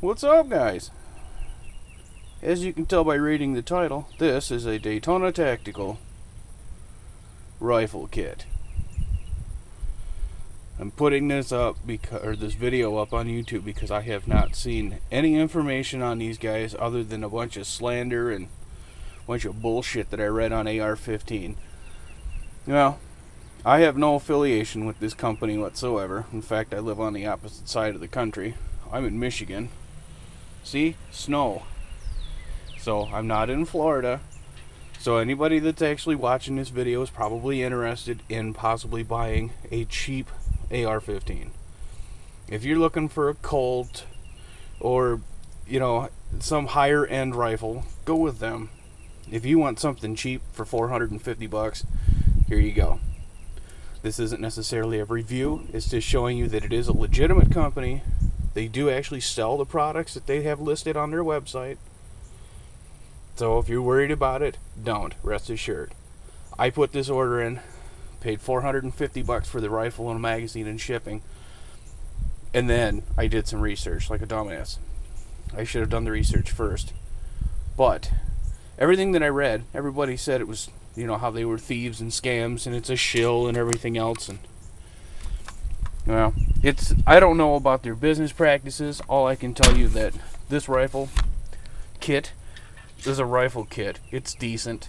What's up, guys? As you can tell by reading the title, this is a Daytona Tactical rifle kit. I'm putting this up this video up on YouTube because I have not seen any information on these guys other than a bunch of slander and a bunch of bullshit that I read on AR-15. Well, I have no affiliation with this company whatsoever. In fact, I live on the opposite side of the country. I'm in Michigan. See? Snow. So I'm not in Florida. So anybody that's actually watching this video is probably interested in possibly buying a cheap AR-15. If you're looking for a Colt or, you know, some higher end rifle, go with them. If you want something cheap for $450, here you go. This isn't necessarily a review. It's just showing you that it is a legitimate company. They do actually sell the products that they have listed on their website. So if you're worried about it, don't. Rest assured. I put this order in, paid $450 for the rifle and magazine and shipping, and then I did some research like a dumbass. I should have done the research first. But everything that I read, everybody said it was, you know, how they were thieves and scams and it's a shill and everything else. And well, I don't know about their business practices. All I can tell you that this rifle kit is a rifle kit. It's decent.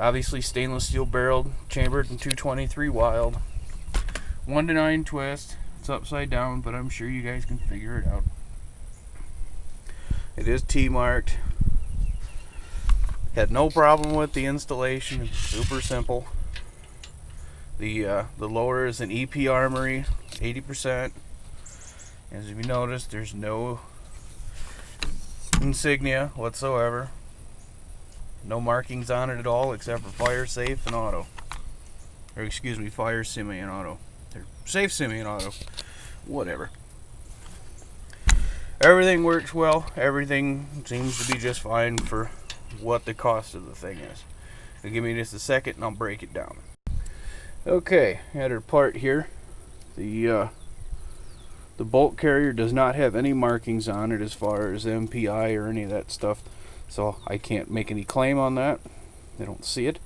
Obviously stainless steel barreled, chambered in 223 Wild. 1-to-9 twist. It's upside down, but I'm sure you guys can figure it out. It is T-marked. Had no problem with the installation. It's super simple. The loader is an EP Armory, 80%. As you notice, there's no insignia whatsoever. No markings on it at all except for fire, safe, and auto. Or excuse me, fire, semi, and auto. Or safe, semi, and auto. Whatever. Everything works well. Everything seems to be just fine for what the cost of the thing is. So give me just a second and I'll break it down. Okay, had her part here. The bolt carrier does not have any markings on it as far as MPI or any of that stuff, so I can't make any claim on that. I don't see it.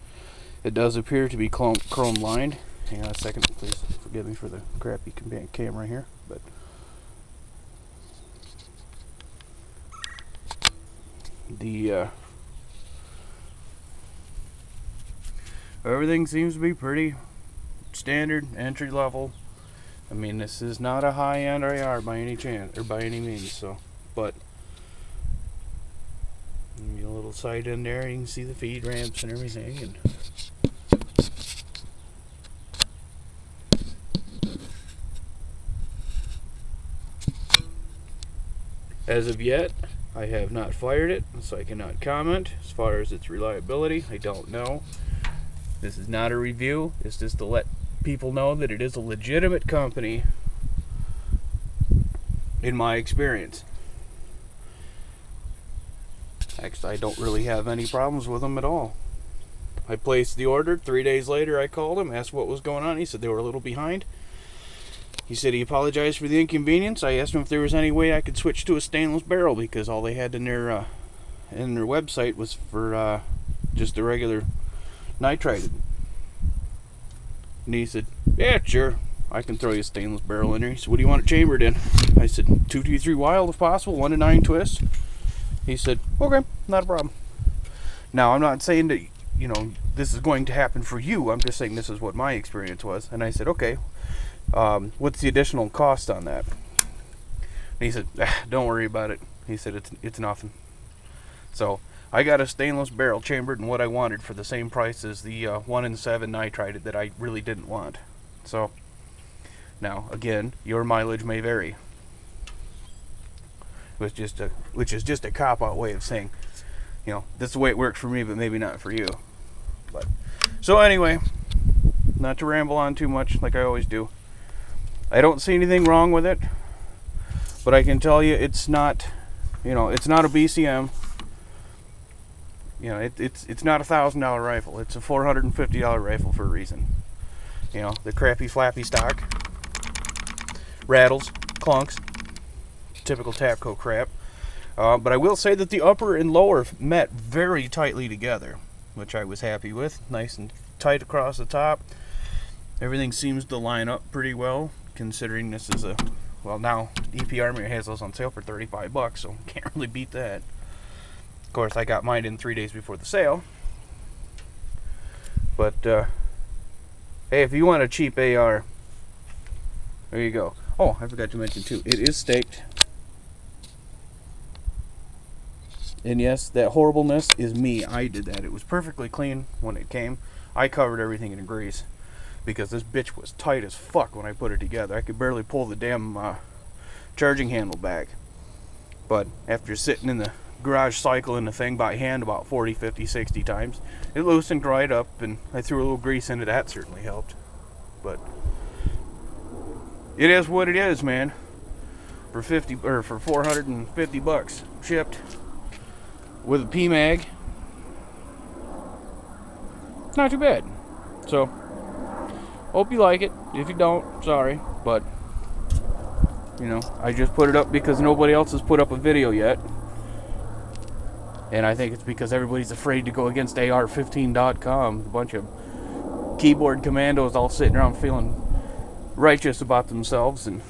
It does appear to be chrome lined. Hang on a second, please forgive me for the crappy camera here, but the everything seems to be pretty standard, entry level. I mean, this is not a high-end AR by any chance or by any means. So, but a little sight in there, you can see the feed ramps and everything. And as of yet, I have not fired it, so I cannot comment. As far as its reliability, I don't know. This is not a review. It's just to let people know that it is a legitimate company in my experience. Actually, I don't really have any problems with them at all. I placed the order. 3 days later, I called him, asked what was going on. He said they were a little behind. He said he apologized for the inconvenience. I asked him if there was any way I could switch to a stainless barrel because all they had in their website was for just the regular nitride. And he said, yeah, sure, I can throw you a stainless barrel in there. He said, what do you want it chambered in? I said, 223 Wild if possible, 1-to-9 twist. He said, okay, not a problem. Now, I'm not saying that, you know, this is going to happen for you. I'm just saying this is what my experience was. And I said, okay, what's the additional cost on that? And he said, don't worry about it. He said, it's nothing. So I got a stainless barrel chambered in what I wanted for the same price as the 1-in-7 nitride that I really didn't want. So now again, your mileage may vary. Which is just a cop-out way of saying, you know, this is the way it works for me, but maybe not for you. But so anyway, not to ramble on too much like I always do. I don't see anything wrong with it, but I can tell you it's not, you know, it's not a BCM. You know, it's not $1,000 rifle. It's a $450 rifle for a reason. You know, the crappy flappy stock rattles, clunks. typical Tapco crap. But I will say that the upper and lower met very tightly together, which I was happy with. Nice and tight across the top. Everything seems to line up pretty well, considering this is a, well, now EP Army has those on sale for $35, so can't really beat that. Of course, I got mine in 3 days before the sale. But, hey, if you want a cheap AR, there you go. Oh, I forgot to mention, too, it is staked. And yes, that horribleness is me. I did that. It was perfectly clean when it came. I covered everything in grease, because this bitch was tight as fuck when I put it together. I could barely pull the damn charging handle back. But after sitting in the garage cycling the thing by hand about 40, 50, 60 times, it loosened right up, and I threw a little grease into that. Certainly helped. But it is what it is, man. For $450 shipped with a PMag, not too bad. So hope you like it. If you don't, sorry, but you know, I just put it up because nobody else has put up a video yet. And I think it's because everybody's afraid to go against AR-15.com. A bunch of keyboard commandos all sitting around feeling righteous about themselves, and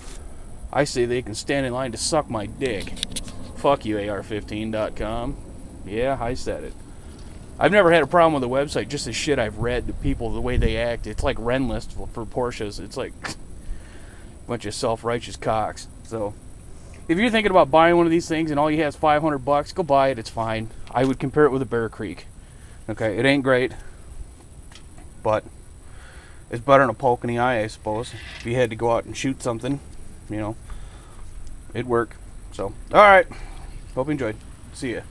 I say they can stand in line to suck my dick. Fuck you, AR-15.com. Yeah, I said it. I've never had a problem with the website, just the shit I've read, the people, the way they act. It's like Renlist for Porsches. It's like a bunch of self-righteous cocks. So if you're thinking about buying one of these things and all you have is $500, go buy it. It's fine. I would compare it with a Bear Creek. Okay, it ain't great, but it's better than a poke in the eye, I suppose. If you had to go out and shoot something, you know, it'd work. So, all right. Hope you enjoyed. See ya.